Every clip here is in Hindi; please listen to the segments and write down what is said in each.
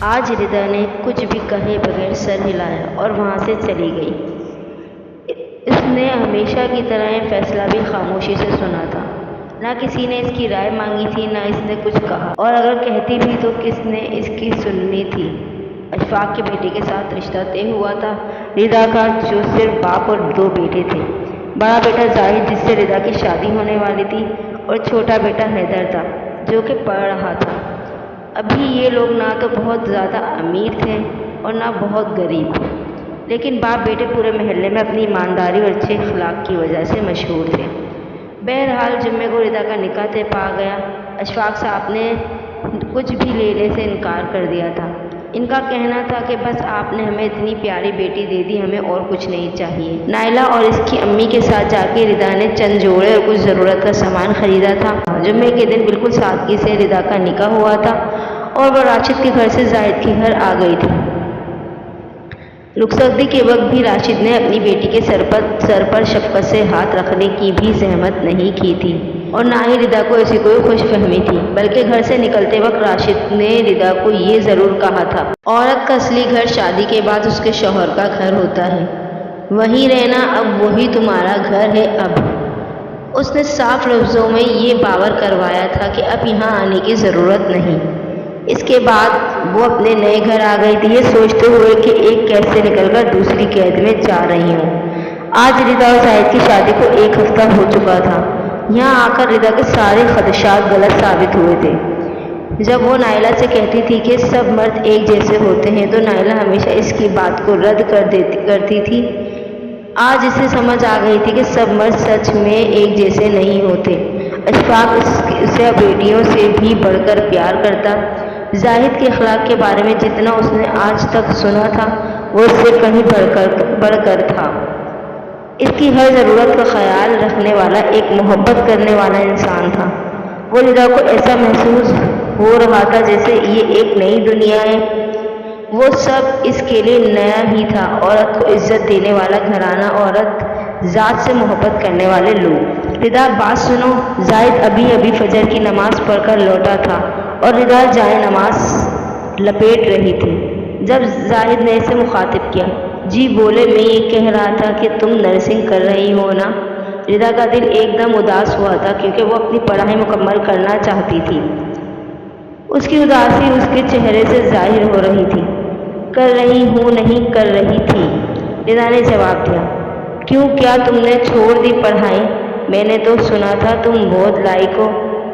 आज रिदा ने कुछ भी कहे बगैर सर हिलाया और वहाँ से चली गई। इसने हमेशा की तरह यह फैसला भी खामोशी से सुना था। ना किसी ने इसकी राय मांगी थी, ना इसने कुछ कहा, और अगर कहती भी तो किसने इसकी सुननी थी। अशफाक के बेटे के साथ रिश्ता तय हुआ था, रिदा का, जो सिर्फ बाप और 2 बेटे थे। बड़ा बेटा जाहिद, जिससे रिदा की शादी होने वाली थी, और छोटा बेटा हैदर था, जो कि पढ़ रहा था। अभी ये लोग ना तो बहुत ज़्यादा अमीर थे और ना बहुत गरीब, लेकिन बाप बेटे पूरे मोहल्ले में अपनी ईमानदारी और अच्छे अखलाक की वजह से मशहूर थे। बहरहाल जुम्मे को रिदा का निकाह तय पा गया। अशफाक साहब ने कुछ भी लेने से इनकार कर दिया था। इनका कहना था कि बस आपने हमें इतनी प्यारी बेटी दे दी, हमें और कुछ नहीं चाहिए। नाइला और इसकी अम्मी के साथ जाके रिदा ने चंद जोड़े और कुछ ज़रूरत का सामान खरीदा था। जुम्मे के दिन बिल्कुल सादगी से रिदा का निकाह हुआ था और वह राशिद के घर से जाहिद के घर आ गई थी। रुखसती के वक्त भी राशिद ने अपनी बेटी के सर पर शफ़क़त से हाथ रखने की भी ज़हमत नहीं की थी, और ना ही रिदा को ऐसी कोई खुशफहमी थी। बल्कि घर से निकलते वक्त राशिद ने रिदा को ये ज़रूर कहा था, औरत का असली घर शादी के बाद उसके शौहर का घर होता है, वहीं रहना, अब वही तुम्हारा घर है। अब उसने साफ लफ्ज़ों में ये बावर करवाया था कि अब यहाँ आने की ज़रूरत नहीं। इसके बाद वो अपने नए घर आ गई थी, ये सोचते हुए कि एक कैद से निकलकर दूसरी कैद में जा रही हूँ। आज रिदा और जाहिद की शादी को 1 हफ्ता हो चुका था। यहाँ आकर रिदा के सारे खदशात गलत साबित हुए थे। जब वो नाइला से कहती थी कि सब मर्द एक जैसे होते हैं, तो नाइला हमेशा इसकी बात को रद्द करती थी। आज इसे समझ आ गई थी कि सब मर्द सच में एक जैसे नहीं होते। अशफाक उसे बेटियों से भी बढ़कर प्यार करता। जाहिद के अखलाक के बारे में जितना उसने आज तक सुना था, वो उससे कहीं बढ़कर था। इसकी हर ज़रूरत का ख्याल रखने वाला, एक मोहब्बत करने वाला इंसान था। वो रिदा को ऐसा महसूस हो रहा था जैसे ये एक नई दुनिया है। वो सब इसके लिए नया ही था। औरत को इज्जत देने वाला घराना, औरत ज़ात से मोहब्बत करने वाले लोग। रिदा, बात सुनो। जाहिद अभी फजर की नमाज़ पढ़कर लौटा था और रिदा जाए नमाज लपेट रही थी जब जाहिद ने इसे मुखातिब किया। जी बोले, मैं ये कह रहा था कि तुम नर्सिंग कर रही हो ना? रिदा का दिल एकदम उदास हुआ था, क्योंकि वो अपनी पढ़ाई मुकम्मल करना चाहती थी। उसकी उदासी उसके चेहरे से जाहिर हो रही थी। कर रही हूँ, नहीं कर रही थी, रिदा ने जवाब दिया। क्यों, क्या तुमने छोड़ दी पढ़ाई? मैंने तो सुना था तुम बहुत लायक हो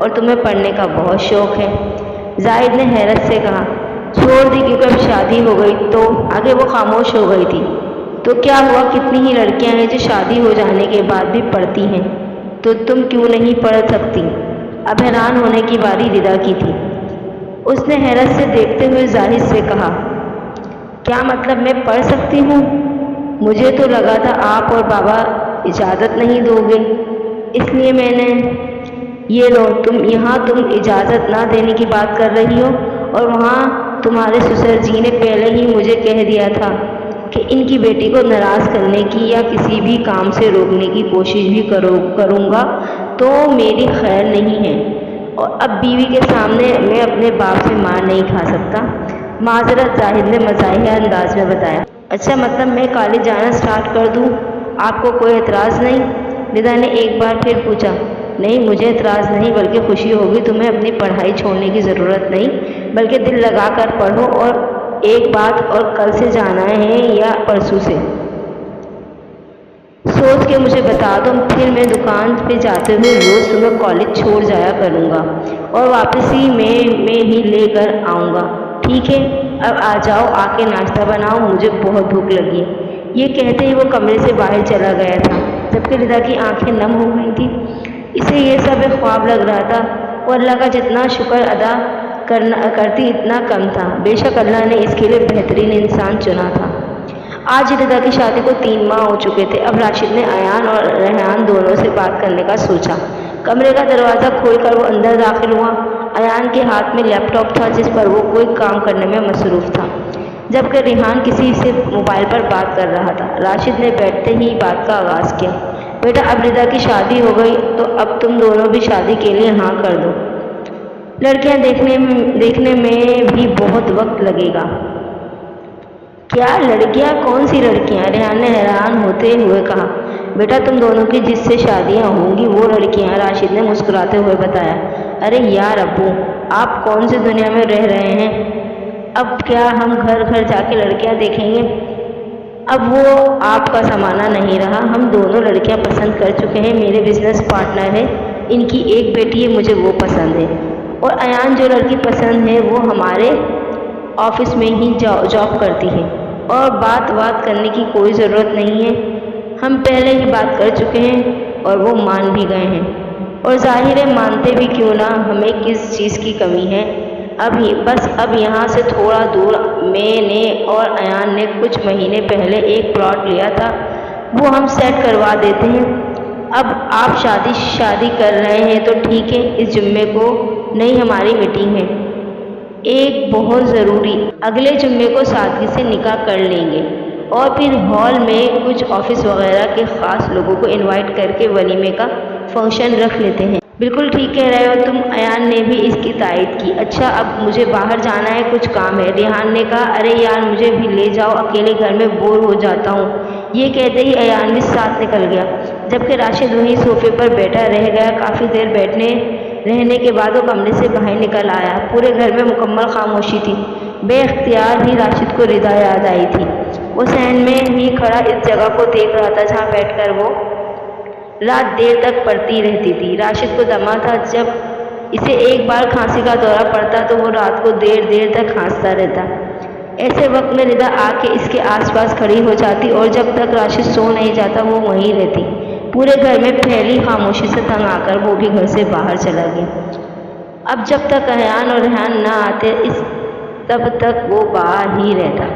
और तुम्हें पढ़ने का बहुत शौक़ है। जाहिद ने हैरत से कहा। छोड़ दी क्योंकि अब शादी हो गई। तो आगे वो खामोश हो गई थी। तो क्या हुआ, कितनी ही लड़कियां हैं जो शादी हो जाने के बाद भी पढ़ती हैं, तो तुम क्यों नहीं पढ़ सकती? अब हैरान होने की बारी रिदा की थी। उसने हैरत से देखते हुए जाहिद से कहा, क्या मतलब मैं पढ़ सकती हूँ? मुझे तो लगा था आप और बाबा इजाज़त नहीं दोगे, इसलिए मैंने। ये लो, तुम इजाज़त ना देने की बात कर रही हो, और वहाँ तुम्हारे ससुर जी ने पहले ही मुझे कह दिया था कि इनकी बेटी को नाराज़ करने की या किसी भी काम से रोकने की कोशिश भी करूँगा तो मेरी खैर नहीं है। और अब बीवी के सामने मैं अपने बाप से मार नहीं खा सकता। माजरत, जाहिद ने मज़ाहिया अंदाज में बताया। अच्छा, मतलब मैं कॉलेज जाना स्टार्ट कर दूँ? आपको कोई एतराज़ नहीं? रिदा ने एक बार फिर पूछा। नहीं, मुझे एतराज़ नहीं, बल्कि खुशी होगी। तुम्हें अपनी पढ़ाई छोड़ने की ज़रूरत नहीं, बल्कि दिल लगा कर पढ़ो। और एक बात और, कल से जाना है या परसों से? सोच के मुझे बता दो, फिर मैं दुकान पे जाते हुए रोज़ सुबह कॉलेज छोड़ जाया करूँगा और वापसी में ही लेकर आऊँगा। ठीक है, अब आ जाओ, आके नाश्ता बनाओ, मुझे बहुत भूख लगी है। ये कहते ही वो कमरे से बाहर चला गया था, जबकि रिदा की आंखें नम हो गई थी। इसे ये सब एक ख्वाब लग रहा था। वो अल्लाह का जितना शुक्र अदा करती इतना कम था। बेशक अल्लाह ने इसके लिए बेहतरीन इंसान चुना था। आज रिदा की शादी को 3 माह हो चुके थे। अब राशिद ने अयान और रेहान दोनों से बात करने का सोचा। कमरे का दरवाज़ा खोलकर वो अंदर दाखिल हुआ। अयान के हाथ में लैपटॉप था, जिस पर वो कोई काम करने में मसरूफ़ था, जबकि रेहान किसी से मोबाइल पर बात कर रहा था। राशिद ने बैठते ही बात का आगाज़ किया। बेटा, अब रिदा की शादी हो गई, तो अब तुम दोनों भी शादी के लिए हाँ कर दो। लड़कियां देखने में भी बहुत वक्त लगेगा। क्या लड़कियां? कौन सी लड़कियां? रेहान ने हैरान होते हुए कहा। बेटा, तुम दोनों की जिससे शादियां होंगी वो लड़कियां, राशिद ने मुस्कुराते हुए बताया। अरे यार अब्बू, आप कौन सी दुनिया में रह रहे हैं? अब क्या हम घर घर जाके लड़कियां देखेंगे? अब वो आपका ज़माना नहीं रहा। हम दोनों लड़कियां पसंद कर चुके हैं। मेरे बिजनेस पार्टनर है, इनकी एक बेटी है, मुझे वो पसंद है। और अयान जो लड़की पसंद है वो हमारे ऑफिस में ही जॉब करती है और बात करने की कोई ज़रूरत नहीं है। हम पहले ही बात कर चुके हैं और वो मान भी गए हैं। और जाहिर है मानते भी क्यों ना, हमें किस चीज़ की कमी है। अब यहाँ से थोड़ा दूर मैंने और अयान ने कुछ महीने पहले एक प्लॉट लिया था, वो हम सेट करवा देते हैं। अब आप शादी कर रहे हैं तो ठीक है, इस जुम्मे को नहीं हमारी मीटिंग है एक बहुत ज़रूरी, अगले जुम्मे को सादगी से निकाह कर लेंगे और फिर हॉल में कुछ ऑफिस वगैरह के ख़ास लोगों को इनवाइट करके वलीमे का फंक्शन रख लेते हैं। बिल्कुल ठीक कह रहे हो तुम, अयान ने भी इसकी तायद की। अच्छा, अब मुझे बाहर जाना है, कुछ काम है, रेहान ने कहा। अरे यार, मुझे भी ले जाओ, अकेले घर में बोर हो जाता हूँ। ये कहते ही अयान भी साथ निकल गया, जबकि राशिद वहीं सोफे पर बैठा रह गया। काफ़ी देर रहने के बाद वो कमरे से बाहर निकल आया। पूरे घर में मुकम्मल खामोशी थी। बेख्तियार ही राशिद को रिदा याद आई थी। वो सहन में ही खड़ा इस जगह को देख रहा था जहाँ बैठकर वो रात देर तक पढ़ती रहती थी। राशिद को दमा था, जब इसे एक बार खांसी का दौरा पड़ता तो वो रात को देर तक खांसता रहता। ऐसे वक्त में रिदा आके इसके आसपास खड़ी हो जाती और जब तक राशिद सो नहीं जाता वो वहीं रहती। पूरे घर में फैली खामोशी से तंग आकर वो भी घर से बाहर चला गया। अब जब तक अयान और रेहान ना आते तब तक वो बाहर ही रहता।